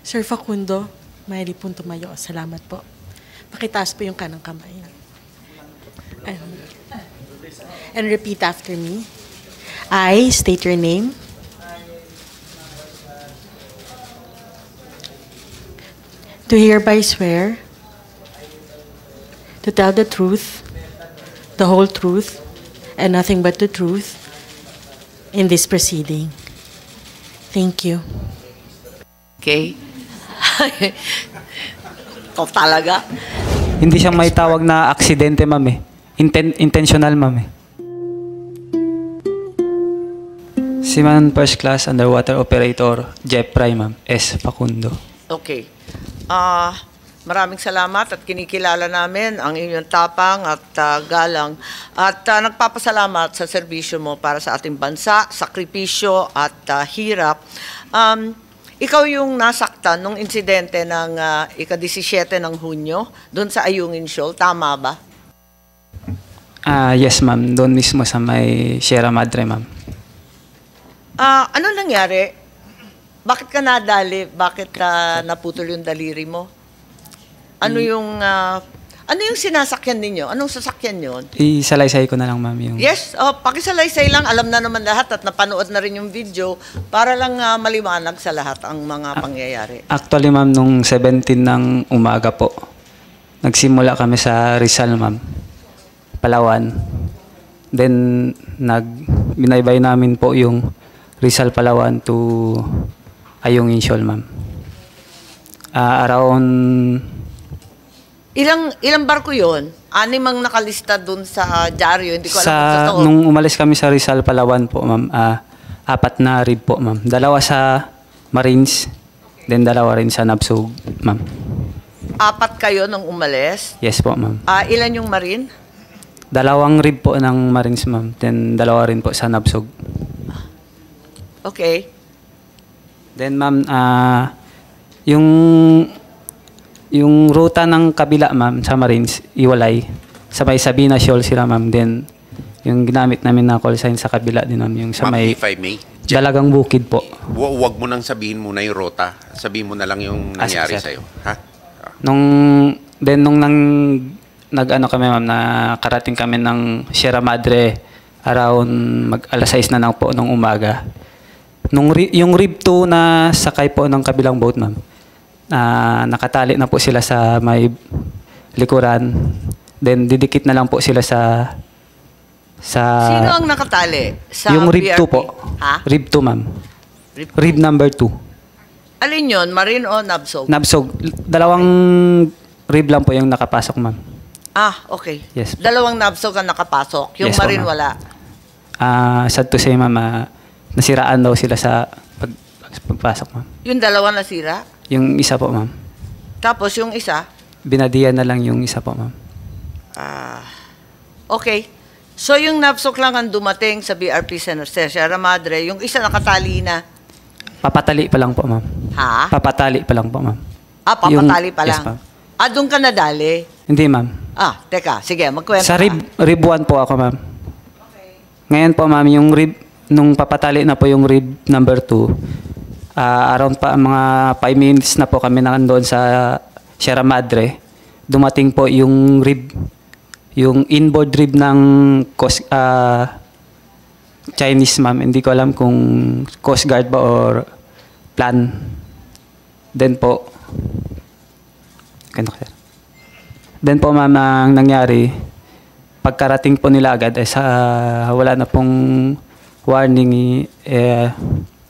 Sir Facundo, maili pong tumayo. Salamat po. Pakitaas po yung kanang kamay. And repeat after me. I state your name. Do hereby swear to tell the truth, the whole truth, and nothing but the truth in this proceeding. Thank you. Okay. Ikaw talaga. Hindi siya may tawag na aksidente, ma'am eh. Intentional, ma'am eh. Seaman First Class Underwater Operator, Jeff Fry, ma'am. S. Facundo. Okay. Maraming salamat at kinikilala namin ang inyong tapang at galang. At nagpapasalamat sa serbisyo mo para sa ating bansa, sakripisyo at hirap. Ikaw yung nasaktan nung insidente ng ika-17 ng Hunyo doon sa Ayungin Shoal, tama ba? Yes, ma'am. Doon mismo sa may Sierra Madre, ma'am. Ano nangyari? Bakit ka nadali? Bakit naputol yung daliri mo? Ano yung sinasakyan ninyo? Anong sasakyan yon? Isalaysay ko na lang, ma'am. Yung... Yes, pakisalaysay lang. Alam na naman lahat at napanood na rin yung video para lang maliwanag sa lahat ang mga pangyayari. Actually, ma'am, nung 17 ng umaga po, nagsimula kami sa Rizal, ma'am. Palawan. Then, binaybay namin po yung Rizal, Palawan to Ayungin Shoal, ma'am. Around... Ilang barko yon? 6 ang nakalista dun sa dyaryo. Hindi ko alam kung totoo. Nung umalis kami sa Rizal, Palawan po, ma'am, 4 na rib po, ma'am. 2 sa Marines, then 2 rin sa Nabsug, ma'am. 4 kayo nung umalis? Yes po, ma'am. Ilan yung Marine? 2 rib po ng Marines, ma'am. Then 2 rin po sa Nabsug. Okay. Then, ma'am, yung ruta ng kabila, ma'am, sa Marines, iwalay. Sa may Sabina Shoal sila, ma'am. Then, yung ginamit namin na call sign sa kabila din, ma'am. Yung sa may if I may, Dalagang Bukid po. Huwag mo nang sabihin muna yung rota. Sabihin mo na lang yung nangyari sa'yo. Ha? Nung nag-ano kami, ma'am, nakarating kami ng Sierra Madre around alas 6 na lang po nung umaga. Yung rib 2 na sakay po ng kabilang boat, ma'am, nakatali na po sila sa may likuran. Then didikit na lang po sila sa Sino ang nakatali? Sa yung rib BRP? 2 po. Ha? Rib 2, ma'am. Rib number 2. Alin yun? Marine o Nabsog? Nabsog. 2 rib lang po yung nakapasok, ma'am. Okay. Yes. 2 Nabsog ang nakapasok. Yung Yes po, Marine ma'am. wala. Sad to say, ma'am, nasiraan daw sila sa pagpasok, ma'am. Yung 2 nasira? Yung isa po, ma'am. Tapos yung isa? Binadiyan na lang yung isa po, ma'am. Okay. So yung Nabsog lang ang dumating sa BRP Sierra Madre, yung isa nakatali na. Papatali pa lang po, ma'am. Ha? Papatali pa lang po, ma'am. Papatali pa Yes, lang. ma'am. Doon ka nadali? Hindi, ma'am. Teka. Sige, magkwento Sa ka. rib 1 po ako, ma'am. Ngayon po, ma'am, yung rib, nung papatali na po yung rib number 2, around pa mga 5 minutes na po kami nandoon sa Sierra Madre, dumating po yung rib, yung inboard rib ng Chinese, ma'am. Hindi ko alam kung Coast Guard ba or plan. Then po, ma'am, ang nangyari, pagkarating po nila agad, wala na pong warning,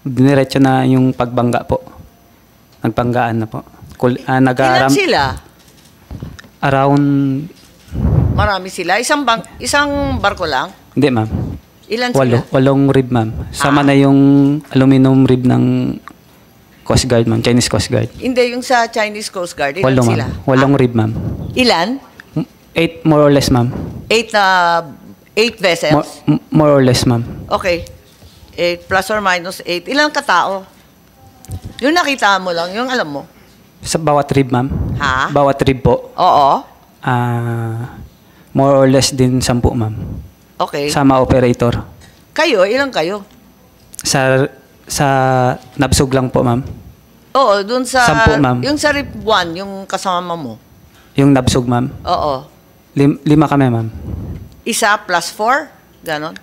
diniretso na yung pagbangga po. Nagpanggaan na po. Ilan sila? Around... Marami sila? Isang barko lang? Hindi, ma'am. Ilan sila? 8 rib, ma'am. Sama na yung aluminum rib ng Coast Guard, ma'am. Chinese Coast Guard. Hindi, yung sa Chinese Coast Guard. Ilan 8, sila? ma'am. 8 rib, ma'am. Ilan? 8 more or less, ma'am. 8 vessels? More or less, ma'am. Okay. 8 plus or minus 8. Ilang katao? Yung nakita mo lang, yung alam mo. Sa bawat rib, ma'am. Ha? Bawat rib po. Oo. More or less din 10, ma'am. Okay. Sama operator. Kayo, ilang kayo? Sa Nabsog lang po, ma'am. Oo, dun sa... 10, ma'am. Yung sa RIP 1, yung kasama mo. Yung nabsog, ma'am. Oo. 5 kami, ma'am. Isa plus 4? Ganon?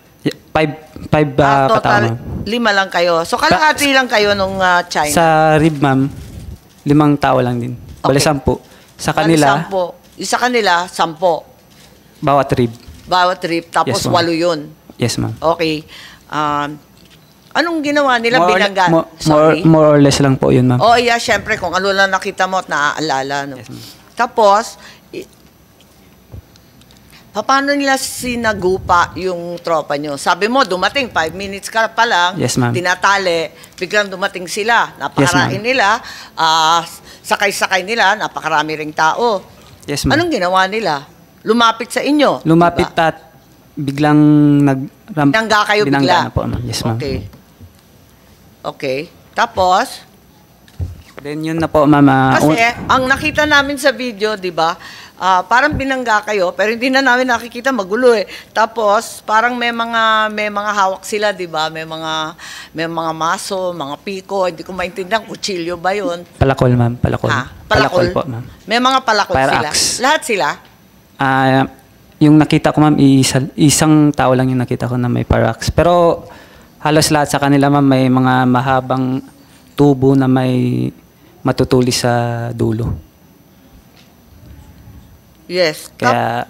5 katao, Total, ma'am. 5 lang kayo. So, kalahati lang kayo nung China. Sa rib, ma'am, 5 tao lang din. Bale, Okay. 10. Sa kanila, 10. Yung sa kanila, 10. bawat rib. Bawat trip. Tapos Yes, ma'am. 8 yun. Yes, ma'am. Okay. Anong ginawa nila binangga? More or less lang po yun, ma'am. Oh, yeah, syempre, kung ano lang nakita mo at naaalala. No? Yes, ma'am. Tapos, paano nila sinagupa yung tropa nyo? Sabi mo, dumating, 5 minutes ka pa lang, Yes, ma'am. tinatali, biglang dumating sila, napakarain Yes, ma'am. nila, sakay-sakay nila, napakarami ring tao. Yes, ma'am. Anong ginawa nila? Lumapit sa inyo? Lumapit diba? at biglang Binangga kayo bigla? na po, ma'am. Yes, ma'am. Okay. Okay. Tapos, Then yun na po, ma'am. kasi ang nakita namin sa video, di ba, parang binangga kayo, pero hindi na namin nakikita, magulo eh. Tapos, parang may mga hawak sila, di ba? May mga maso, mga piko, hindi ko maintindihan, kutsilyo ba yun? Palakol, ma'am. Palakol. Ha? Palakol? po, ma'am. May mga palakol Fire sila. axe. Lahat sila? Yung nakita ko, ma'am, isang tao lang yung nakita ko na may parax. Pero halos lahat sa kanila, ma'am, may mga mahabang tubo na may matutulis sa dulo. Yes. Kaya,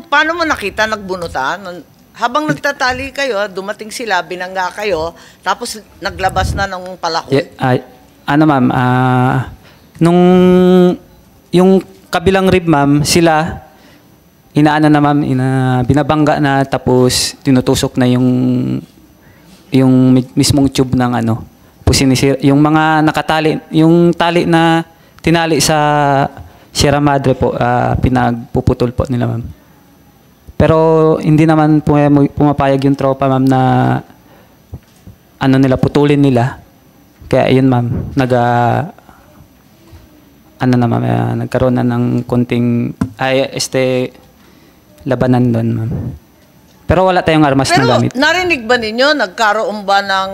Paano mo nakita, nagbunutan? Habang nagtatali kayo, dumating sila, binangga kayo, tapos naglabas na ng palakol. ma'am, nung yung kabilang rib, ma'am, sila, inaano na, ma'am, binabangga na, tapos tinutusok na yung mismong tube ng yung mga nakatali, yung tali na tinali sa Sierra Madre po, pinagpuputol po nila, ma'am. Pero hindi naman pumapayag yung tropa, ma'am, na nila, putulin nila. Kaya yun, ma'am, nagkaroon na ng konting, labanan doon, ma'am. Pero wala tayong armas na gamit. Pero narinig ba ninyo, nagkaroon ba ng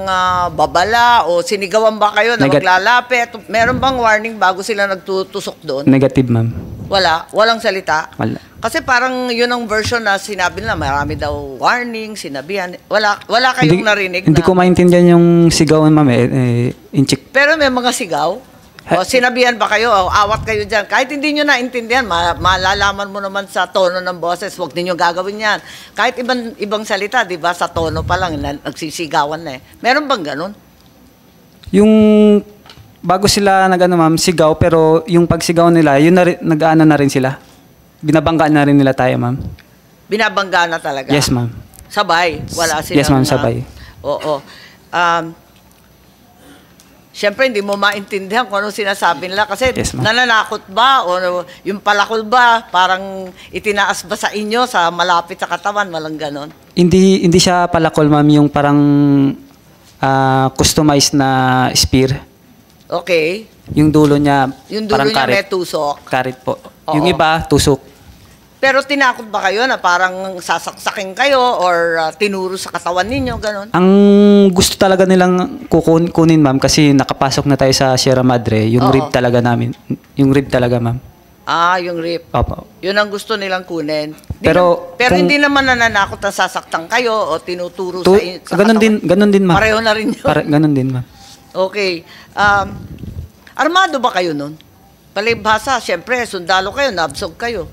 babala o sinigawan ba kayo na maglalapit? Meron bang warning bago sila nagtutusok doon? Negative, ma'am. Wala? Walang salita? Wala. Kasi parang yun ang version na sinabi nila, marami daw warning, sinabihan. Wala kayong narinig Hindi na... ko maintindihan yung sigawan, ma'am, inchik. Pero may mga sigaw? O sinabihan ba kayo? O awat kayo dyan? Kahit hindi nyo naintindihan, malalaman mo naman sa tono ng boses, huwag ninyo gagawin yan. Kahit ibang salita, di ba, sa tono pa lang, nagsisigawan na eh. Meron bang ganun? Yung bago sila ma'am, sigaw, pero yung pagsigaw nila, yun nag-aano na rin sila. Binabangga na rin nila tayo, ma'am. Binabangga na talaga? Yes, ma'am. Sabay? Wala silang... Yes, ma'am, sabay. Oo. Siyempre, hindi mo maintindihan kung anong sinasabi nila kasi Yes, ma'am. nananakot ba o yung palakol ba, parang itinaas ba sa inyo sa malapit sa katawan, walang ganon? Hindi siya palakol, ma'am, yung parang customized na spear. Okay. Yung dulo niya, Yung dulo parang niya karit. may tusok. Karit po. Oo. Yung iba, tusok. Pero tinakot ba kayo na parang sasaksakin kayo or tinuro sa katawan ninyo, ganon? Ang gusto talaga nilang kunin, ma'am, kasi nakapasok na tayo sa Sierra Madre, yung Oo. rib talaga namin. Yung rib talaga, ma'am. Yung rip. Opo. Yun ang gusto nilang kunin. Pero kung- hindi naman nananakot na sasaktan kayo o tinuturo sa ganun din, ma'am. Pareho na rin yun. Ganun din, ma'am. Okay. Armado ba kayo nun? Palibhasa, syempre, sundalo kayo, nabsog kayo.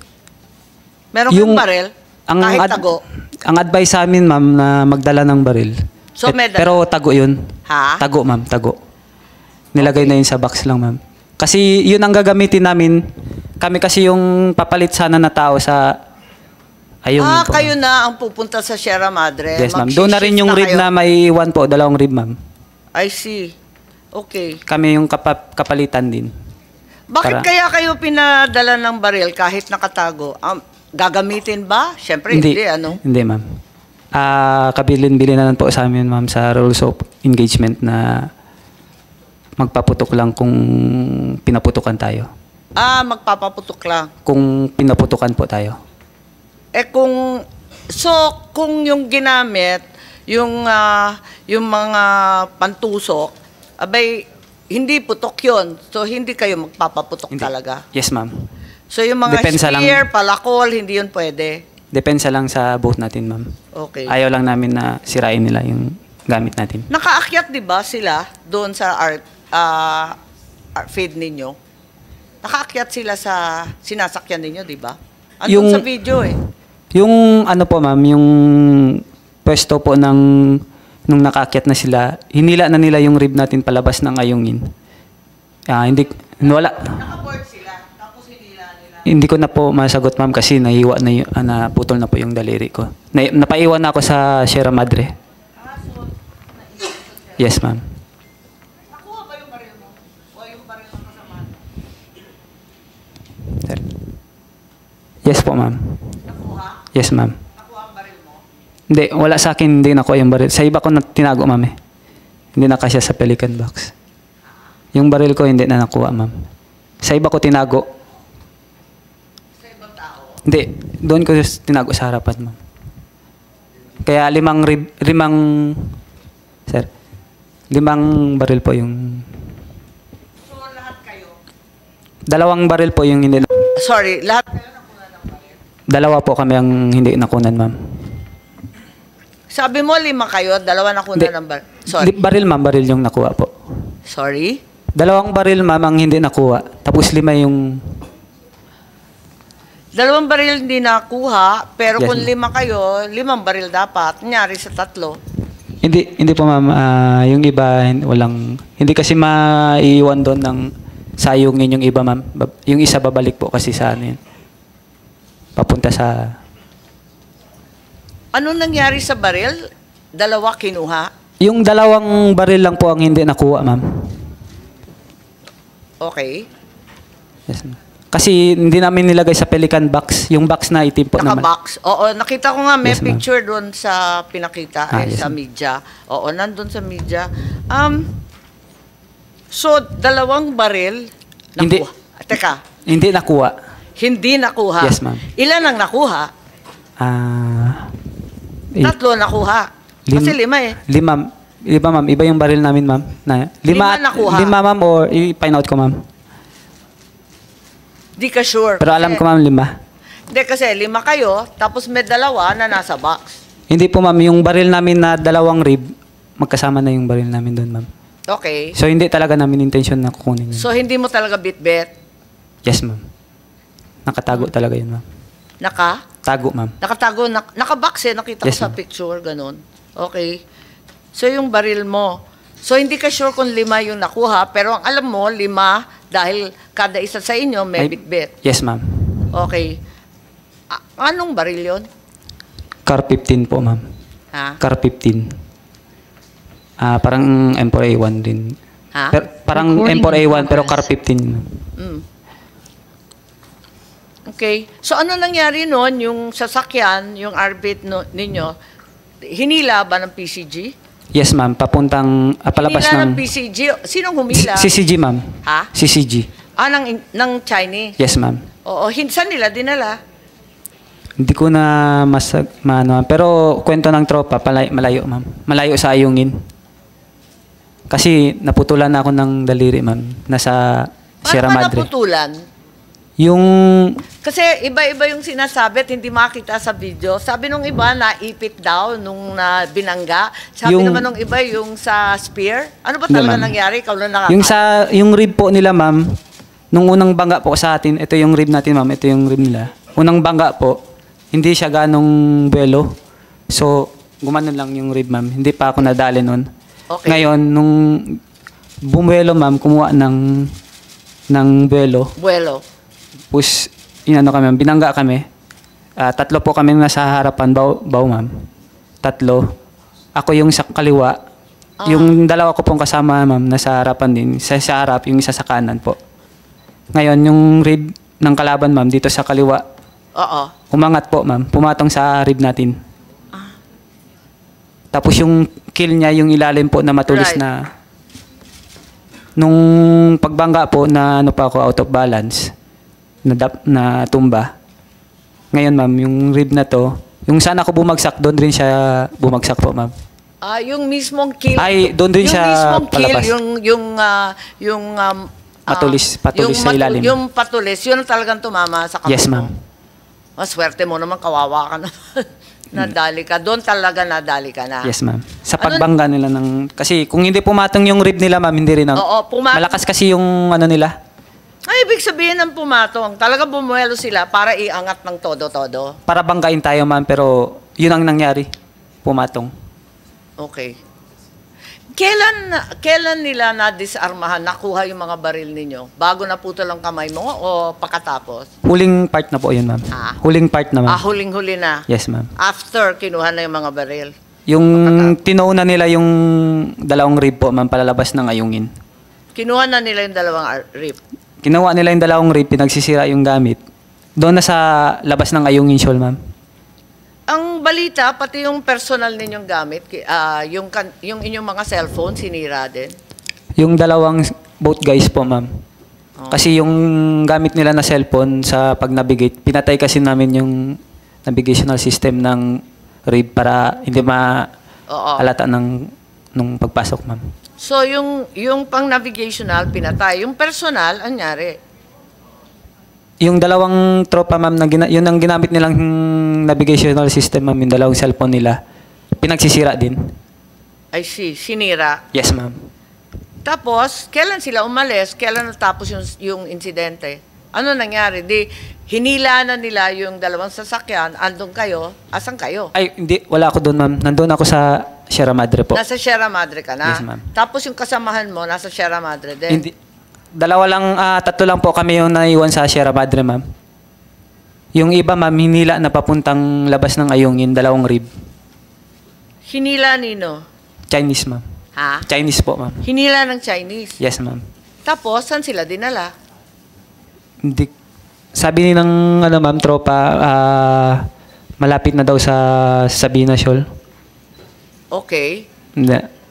Meron kayong baril? Kahit tago? Ang advice sa amin, ma'am, na magdala ng baril. So, may dala? Pero tago yun. Ha? Tago, ma'am, tago. Nilagay na yun sa box lang, ma'am. Kasi yun ang gagamitin namin. Kami kasi yung papalit sana na tao sa... Ayun po, kayo ma'am. na ang pupunta sa Sierra Madre. Yes, ma'am. Doon na rin yung rib kayo. na may 1 po, 2 rib, ma'am. I see. Okay. Kami yung kapalitan din. Bakit kaya kayo pinadala ng baril kahit nakatago? Gagamitin ba? Syempre, hindi ano? Hindi, ma'am. Kabilin-bilin na lang po sa amin, ma'am, sa rules of engagement na magpaputok lang kung pinaputukan tayo. Magpapaputok lang. Kung pinaputukan po tayo. Kung yung ginamit, yung mga pantusok, abay, hindi putok yun. So, hindi kayo magpapaputok Hindi. talaga. Yes, ma'am. So, yung mga Depensa lang. spear, palakol, hindi yun pwede. Depensa lang sa boat natin, ma'am. Okay. Ayaw lang namin na sirain nila yung gamit natin. Nakaakyat, di ba, sila doon sa feed ninyo? Nakaakyat sila sa sinasakyan ninyo, di ba? Andun Yung- sa video eh. Yung ano po, ma'am, yung pwesto po ng nung nakaakyat na sila, hinila na nila yung rib natin palabas ng ayungin. Hindi, wala. Nakaboard sila, tapos hinila nila. Hindi ko na po masagot, ma'am, kasi nahiwa na naputol na po yung daliri ko. Napaiwan na ako sa Sierra Madre. Yes, ma'am. Nakuha ba yung baril mo? O yung baril ng kasama? Sir. Yes po, ma'am. Nakuha? Yes, ma'am. Nakuha ang baril mo? Hindi, wala sa akin, hindi nakuha yung baril. Sa iba ko na tinago, ma'am eh. Hindi na kasya sa pelican box. Yung baril ko, hindi na nakuha, ma'am. Sa iba ko tinago. Sa ibang tao? Hindi, doon ko tinago sa harapan, ma'am. Kaya sir, 5 baril po yung, So, lahat kayo? 2 baril po yung hindi na, Sorry, lahat kayo nakuha ng baril? 2 po kami ang hindi nakunan, ma'am. Sabi mo 5 kayo, 2 nakuha Hindi. ng baril. Sorry. Baril, ma'am, baril yung nakuha po. Sorry? 2 baril, ma'am, ang hindi nakuha. Tapos 5 yung, 2 baril hindi nakuha, pero Yes, kung ma'am. 5 kayo, 5 baril dapat. Nyari sa 3. hindi po, ma'am. Yung iba, hindi kasi maiiwan doon ng sayungin yung iba, ma'am. Yung isa babalik po kasi sa ano yun. Papunta sa, Ano nangyari sa baril? 2 kinuha? yung 2 baril lang po ang hindi nakuha, ma'am. Okay. Yes, ma'am. Kasi hindi namin nilagay sa pelican box. Yung box na itim po naman. Naka-box. Oo, nakita ko nga may Yes, ma'am. picture doon sa pinakita Yes, sa ma'am. media. Oo, nandun sa media. So, 2 baril Hindi. nakuha. Teka, Hindi nakuha. hindi nakuha. Yes, ma'am. Ilan ang nakuha? 3 nakuha. Kasi 5 eh. 5, ma'am. Iba yung baril namin, ma'am. 5 nakuha. 5, ma'am, or i-find out ko, ma'am. Di ka sure. Pero alam Kasi- ko, ma'am, 5. Hindi, kasi 5 kayo, tapos may 2 na nasa box. Hindi po, ma'am. Yung baril namin na 2 rib, magkasama na yung baril namin doon, ma'am. Okay. So, hindi talaga namin intention na kukunin yun. So, hindi mo talaga bit-bit? Yes, ma'am. Nakatago talaga yun, ma'am. Tago, ma'am. Nakatago, naka-box eh, nakita Yes, ko sa ma'am. picture, ganun. Okay. So, yung baril mo. So, hindi ka sure kung 5 yung nakuha, pero ang alam mo, 5, dahil kada isa sa inyo may bit-bit. Yes, ma'am. Okay. Anong baril yon? Car 15 po, ma'am. Ha? Car 15. Parang M4A1 din. Ha? Parang Recording M4A1 in pero progress. Car 15. ma'am. Mm. Okay. So, ano nangyari noon? Yung sasakyan, yung arbit ninyo, hinila ba ng PCG? Yes, ma'am. Papuntang, palabas Hinila ng ng... PCG? Sinong humila? CCG, ma'am. Ha? CCG. Ng Chinese? Yes, ma'am. Oo, hinsan nila dinala. Hindi ko na maano, pero kwento ng tropa, malayo, ma'am. Malayo sa ayungin. Kasi naputulan na ako ng daliri, ma'am. Nasa Sierra Paano ka Madre. naputulan? Yung, Kasi iba-iba yung sinasabi at hindi makita sa video. Sabi nung iba, naipit daw nung binangga. Sabi Yung- naman nung iba, yung sa spear. Ano ba Hindi, talaga ma'am. nangyari? Ikaw lang nakaka- yung rib po nila, ma'am, nung unang bangga po sa atin, ito yung rib natin, ma'am, ito yung rib nila. Unang bangga po, hindi siya ganong buwelo. So, gumanon lang yung rib, ma'am. Hindi pa ako nadali nun. Okay. Ngayon, nung bumuelo, ma'am, kumuha ng buwelo. Buwelo. Tapos, inano kami, ma'am, binangga kami. 3 po kami nasa harapan, baw, ma'am. 3. Ako yung sa kaliwa. Yung 2 ko pong kasama, ma'am, nasa harapan din. Sa harap, yung isa sa kanan po. Ngayon, yung rib ng kalaban, ma'am, dito sa kaliwa, Oo. umangat po, ma'am. Pumatong sa rib natin. Tapos yung kill niya, yung ilalim po na matulis Right. na... Nung pagbangga po na ano pa ako out of balance, na tumba. Ngayon, ma'am, yung rib na to, yung sana ko bumagsak, doon rin siya bumagsak po, ma'am. Yung mismong kill. Ay, doon din yung siya mismong kill, palabas. Patulis sa ilalim. Yung patulis, yun ang talagang tumama sa kamay Yes, mo. ma'am. Swerte mo naman, kawawa ka naman. Nadali ka. Doon talaga nadali ka na. Yes, ma'am. Sa pagbangga nila ng... Kasi kung hindi pumatong yung rib nila, ma'am, hindi rin. Oo, pumatong. Malakas kasi yung ano nila. Ay, ibig sabihin ng pumatong. Talaga bumuelo sila para iangat ng todo-todo. Para banggain tayo, ma'am, pero yun ang nangyari. Pumatong. Okay. Kailan nila na-disarmahan, nakuha yung mga baril ninyo? Bago naputol ang kamay mo o pagkatapos? Huling part na po yun, ma'am. Huling part na, ma'am. Huling-huli na. Yes, ma'am. After kinuha na yung mga baril. Yung tinauna nila yung dalawang rib po, ma'am, palalabas ng ayungin. Kinuha na nila yung dalawang rib. Kinuha nila yung dalawang rib, pinagsisira yung gamit. Doon na sa labas ng ayungin shawl, ma'am. Ang balita, pati yung personal ninyong gamit, yung inyong mga cellphone, sinira din. Yung dalawang both guys po, ma'am. Kasi yung gamit nila na cellphone sa pag-navigate, pinatay kasi namin yung navigational system ng rib para hindi ma-alata nung pagpasok, ma'am. So, yung pang-navigational, pinatay. Yung personal, anyari? Yung dalawang tropa, ma'am, yun ang ginamit nilang navigational system, ma'am, yung dalawang cellphone nila, pinagsisira din. I see. Sinira. Yes, ma'am. Tapos, kailan sila umalis? Kailan natapos yung insidente? Ano nangyari? Hinila na nila yung dalawang sasakyan, andun kayo, asan kayo? Ay, hindi, wala ako doon, ma'am. Nandun ako sa Sierra Madre po. Nasa Sierra Madre ka na? Yes, ma'am. Tapos yung kasamahan mo, nasa Sierra Madre din? Hindi. Tatlo lang po kami yung naiwan sa Sierra Madre, ma'am. Yung iba, ma'am, hinila na papuntang labas ng ayungin, dalawang rib. Hinila nino? Chinese, ma'am. Ha? Chinese po, ma'am. Hinila ng Chinese? Yes, ma'am. Tapos, saan sila dinala? Hindi. Sabi ni ng ma'am, tropa, malapit na daw sa Sabina Shoal. Okay. Hindi.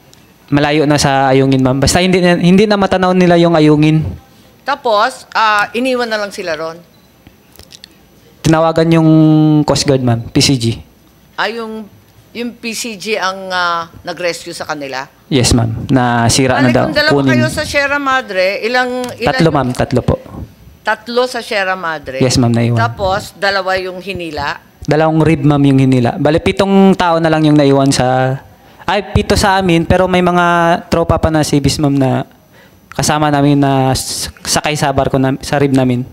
Malayo na sa ayungin, ma'am. Basta hindi na matanaw nila yung ayungin. Tapos, iniwan na lang sila ron? Tinawagan yung Coast Guard, ma'am. PCG. Yung PCG ang nag-rescue sa kanila? Yes, ma'am. Nasira na daw. Kung dalawa kayo sa Sierra Madre, ilan? Tatlo, ma'am. Tatlo po. Tatlo sa Sierra Madre? Yes, ma'am. Naiwan. Tapos, dalawa yung hinila? Dalawang rib, ma'am, yung hinila. Bale, 7 tao na lang yung naiwan sa... Ay, 7 sa amin, pero may mga tropa pa na civis, ma'am, na kasama namin na sakay sa barko sa rib namin.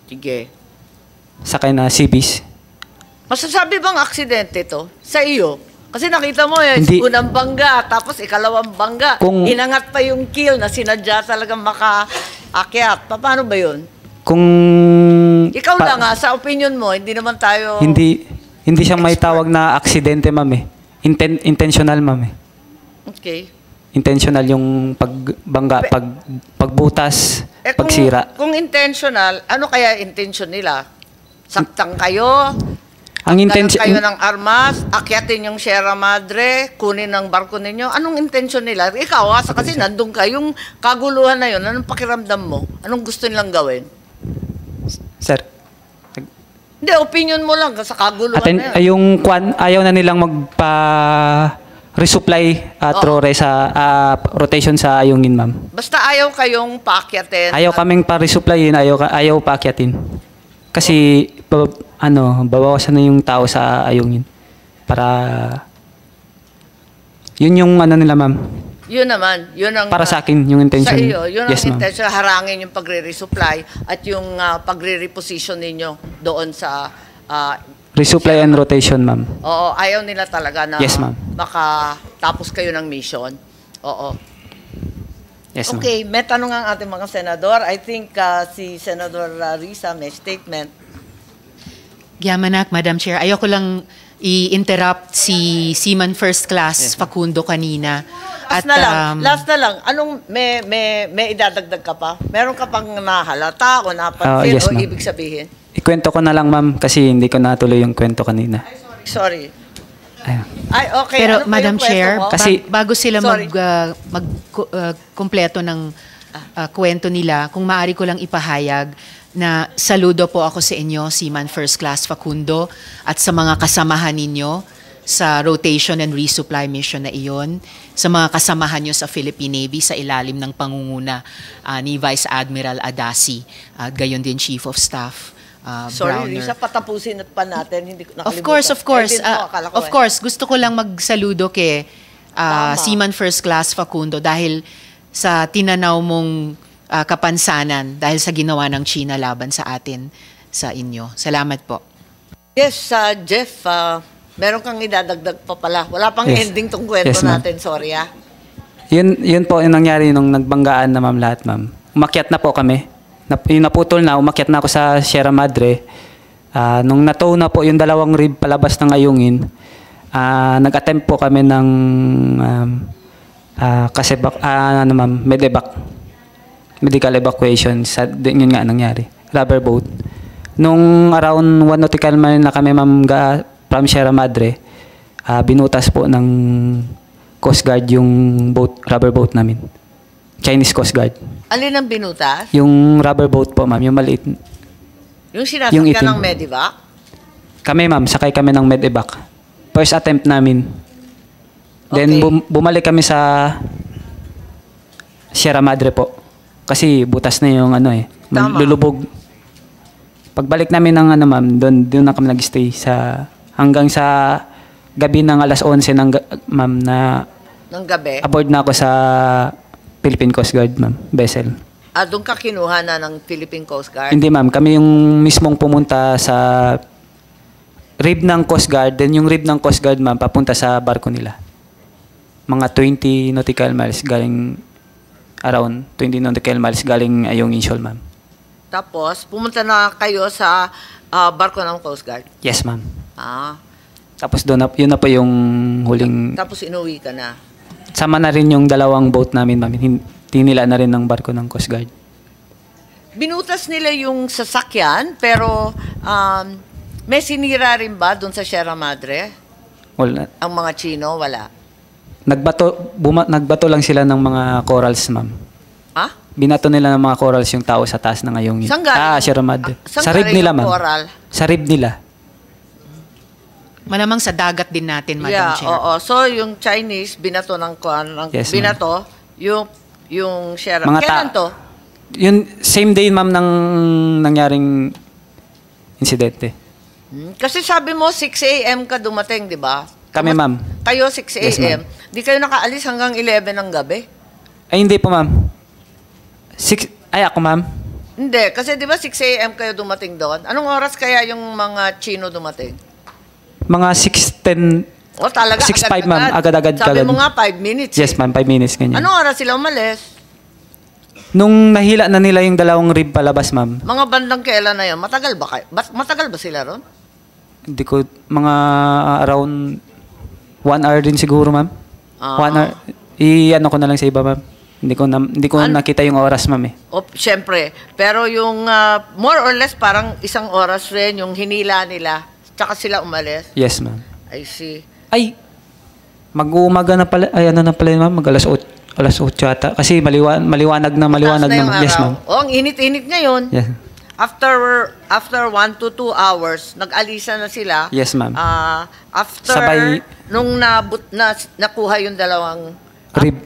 Sige. Sakay na civis. Masasabi bang aksidente to sa iyo? Kasi nakita mo Hindi. unang bangga, tapos ikalawang bangga. Inangat pa yung kill na sinadya talagang makaakyat. Paano ba yun? Kung... Ikaw lang sa opinion mo, hindi naman tayo... Hindi siya may tawag na aksidente, ma'am, eh. Intentional, ma'am, eh. Okay. Intentional yung pagbangga, pagbutas, pagsira. Kung intentional, ano kaya intention nila? Saktan kayo? Ang intention kayo ng armas? Akyatin yung Sierra Madre? Kunin ang barko ninyo? Anong intention nila? Ikaw, kasi nandun ka, yung kaguluhan na yun, anong pakiramdam mo? Anong gusto nilang gawin? Sir. Hindi, opinion mo lang sa kaguluhan na yun. Yung ayaw na nilang resupply through rotation sa ayungin, ma'am. Basta ayaw kayong paakyatin. Ayaw kaming pa-resupplyin, ayaw paakyatin. Kasi babawasan na yung tao sa ayungin. Para yun yung nila, ma'am. Yun naman, yun ang... Para sa akin, yung intention. Sa iyo, yun ang yes, intention, harangin yung pagre-resupply at yung pagre-reposition ninyo doon sa... resupply and rotation, ma'am. Oo, ayaw nila talaga na yes, ma'am. makatapos kayo ng mission. Oo. Yes, ma'am. Okay, may tanong ang ating mga senador. I think si Senador Risa may statement. Yamanak, Madam Chair. Ayoko lang i-interrupt si Seaman First Class Facundo kanina. Last na lang. Anong may idadagdag ka pa? Meron ka pang nahalata o napansin yes, o ma'am. ibig sabihin? Ikwento ko na lang, ma'am, kasi hindi ko natuloy yung kwento kanina. Sorry. Ayun. Ay, okay. Pero ano ba Madam yung kwento Chair, mo? Kasi- bago sila Sorry. kumpleto ng kwento nila, kung maaari ko lang ipahayag na saludo po ako sa inyo, Seaman First Class Facundo, at sa mga kasamahan ninyo sa rotation and resupply mission na iyon, sa mga kasamahan nyo sa Philippine Navy sa ilalim ng pangunguna ni Vice Admiral Adasi at gayon din Chief of Staff Sorry, Browner. Risa, patapusin pa natin. Hindi ko nakalimutan. Of course. Eh, din po, akala ko Of course, gusto ko lang magsaludo kay Tama. Seaman First Class Facundo dahil sa tinanaw mong kapansanan dahil sa ginawa ng China laban sa atin, sa inyo. Salamat po. Yes, Jeff, meron kang idadagdag pa pala. Wala pang Yes. ending tong kwento Yes, ma'am. natin. Sorry, Yun po yung nangyari nung nagbanggaan na ma'am lahat, ma'am. Umakyat na po kami. Yung naputol na, umakyat na ako sa Sierra Madre. Nung natow na po yung dalawang rib palabas ng ayungin, nag-attempt po kami ng medevac. Medical evacuation. Yun nga nangyari. Rubber boat. Nung around 1 nautical mile na kami, ma'am, from Sierra Madre, binutas po ng Coast Guard yung rubber boat namin. Chinese Coast Guard. Alin ang binutas? Yung rubber boat po, ma'am, yung maliit. Yung sinasakyan itim. ng Medivac? Kami, ma'am, sakay kami ng medevac. First attempt namin. Then Okay. bumalik kami sa Sierra Madre po. Kasi butas na yung Tama. lulubog. Pagbalik namin ng ma'am, doon na kami nag-stay hanggang sa gabi ng alas 11 ma'am, na Ng gabi? aboard na ako sa Philippine Coast Guard, ma'am, vessel. Doon ka kinuha na ng Philippine Coast Guard? Hindi, ma'am, kami yung mismong pumunta sa rib ng Coast Guard, then yung rib ng Coast Guard, ma'am, papunta sa barko nila. Mga 20 nautical miles galing, around 20 nautical miles galing Ayungin Shoal, ma'am. Tapos, pumunta na kayo sa barko ng Coast Guard? Yes, ma'am. Tapos, Tapos yun na po yung huling, inuwi ka na? sama na rin yung dalawang boat namin, ma'am. Tinila na rin ng barko ng Coast Guard. Binutas nila yung sasakyan, pero may sinira rin ba doon sa Sierra Madre? Wala. Ang mga Chino, wala. Nagbato lang sila ng mga corals, ma'am. Binato nila ng mga corals yung tao sa taas ng Ayungin. Saan galing? Sierra Madre. Saan Sa rib galing nila, yung ma'am. coral? Sa rib nila. Malamang sa dagat din natin, Madam Yeah, Chair. oo. So, yung Chinese, binato ng Yes, ma'am. binato, yung Sierra. Mga Kailan to? Yun, same day, ma'am, ng nangyaring insidente. Kasi sabi mo, 6 a.m. ka dumating, di ba? Kami, ma'am. Kayo, 6 Yes, a.m. ma'am. Di kayo nakaalis hanggang 11 ng gabi? Ay, hindi po, ma'am. Ako, ma'am. Hindi, kasi di ba 6 a.m. kayo dumating doon? Anong oras kaya yung mga Chino dumating? Mga 6:10. O talaga, 6:05, ma'am. Agad-agad. Sabi mo kagad. nga, 5 minutes. Yes, ma'am. 5 minutes, ganyan. Anong oras sila umalis? Nung nahila na nila yung dalawang rib palabas, ma'am. Mga bandang kailan na yun? Matagal ba kayo? Matagal ba sila ron? Hindi ko, mga around 1 hour din siguro, ma'am. 1 hour. I-ano ko na lang sa iba, ma'am. Hindi ko nakita yung oras, ma'am, eh. O, syempre. Pero yung more or less parang isang oras rin yung hinila nila. Tsaka sila umalis. Yes, ma'am. I see. Ay, mag-uumaga na pala. Ay, ano na pala yun, ma'am? Mag-alas 8 yata. Kasi maliwanag na. Taas na yung Yes, araw. ma'am. O, ang init-init ngayon. Yes. After 1 to 2 hours, nag-alisa na sila. Yes, ma'am. After, Sabay- nung nakuha yung dalawang, Rib.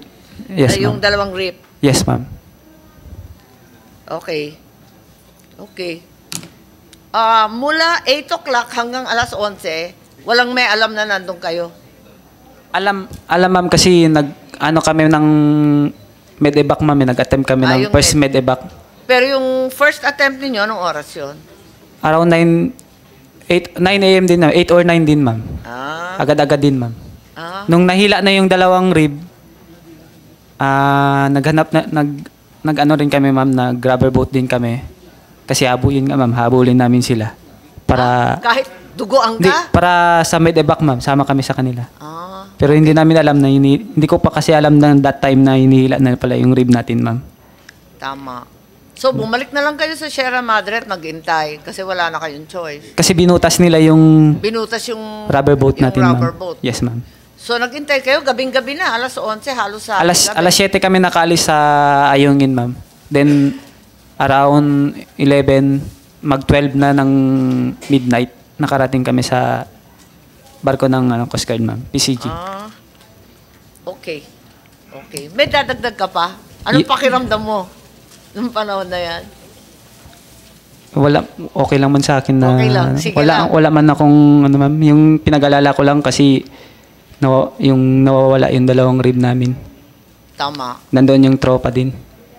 Yes, yung ma'am. dalawang rip. Yes, ma'am. Okay. Mula 8 o'clock hanggang alas 11, walang may alam na nandun kayo. Alam, ma'am, kasi kami ng medevac, ma'am. Nag-attempt kami ng yung first medevac. Pero yung first attempt ninyo, anong oras yun? Around 9 a.m. din, ma'am. 8 or 9 din, ma'am. Agad-agad din, ma'am. Nung nahila na yung dalawang rib, nag-ano rin kami, ma'am, nag-rubber boat din kami. Kasi habulin namin sila. Para, Kahit dugoan hindi, ka? para sa medevac, ma'am. Sama kami sa kanila. Ah, Pero hindi namin alam na, hindi ko pa kasi alam na that time na hinihila na pala yung rib natin, ma'am. tama. So, bumalik na lang kayo sa Sierra Madre at nag-intay kasi wala na kayong choice. Kasi binutas nila yung Binutas yung rubber boat yung natin, rubber ma'am. boat. Yes, ma'am. So, nag-intay kayo gabing-gabi na, alas 11, halos sa Alas 7 kami nakaalis sa Ayungin, ma'am. Then, around 11, mag-12 na ng midnight, nakarating kami sa barko ng Coast Guard, ma'am. PCG. Ah, okay. Okay. May dadagdag ka pa? Anong pakiramdam mo nung panahon na yan? Wala, okay lang man sa akin na Okay lang, sige lang. wala man akong ano ma'am, yung pinag-alala ko lang kasi yung nawawala yung dalawang rib namin. Tama. Nandoon yung tropa din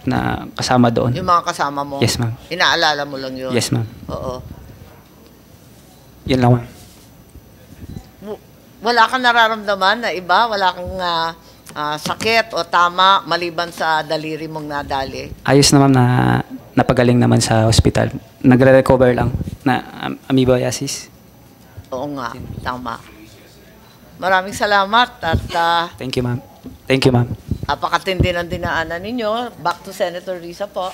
na kasama doon. Yung mga kasama mo? Yes, ma'am. Inaalala mo lang yun? Yes, ma'am. Oo. Yan lang, ma'am. Wala kang nararamdaman na iba? Wala kang sakit o tama maliban sa daliri mong nadali? Ayos na, ma'am, na napagaling naman sa hospital. Nagre-recover lang na amoebiasis. Oo nga, tama. Maraming salamat at Thank you, ma'am. Thank you, ma'am. apakatindi ng dinaanan ninyo. Back to Senator Risa po.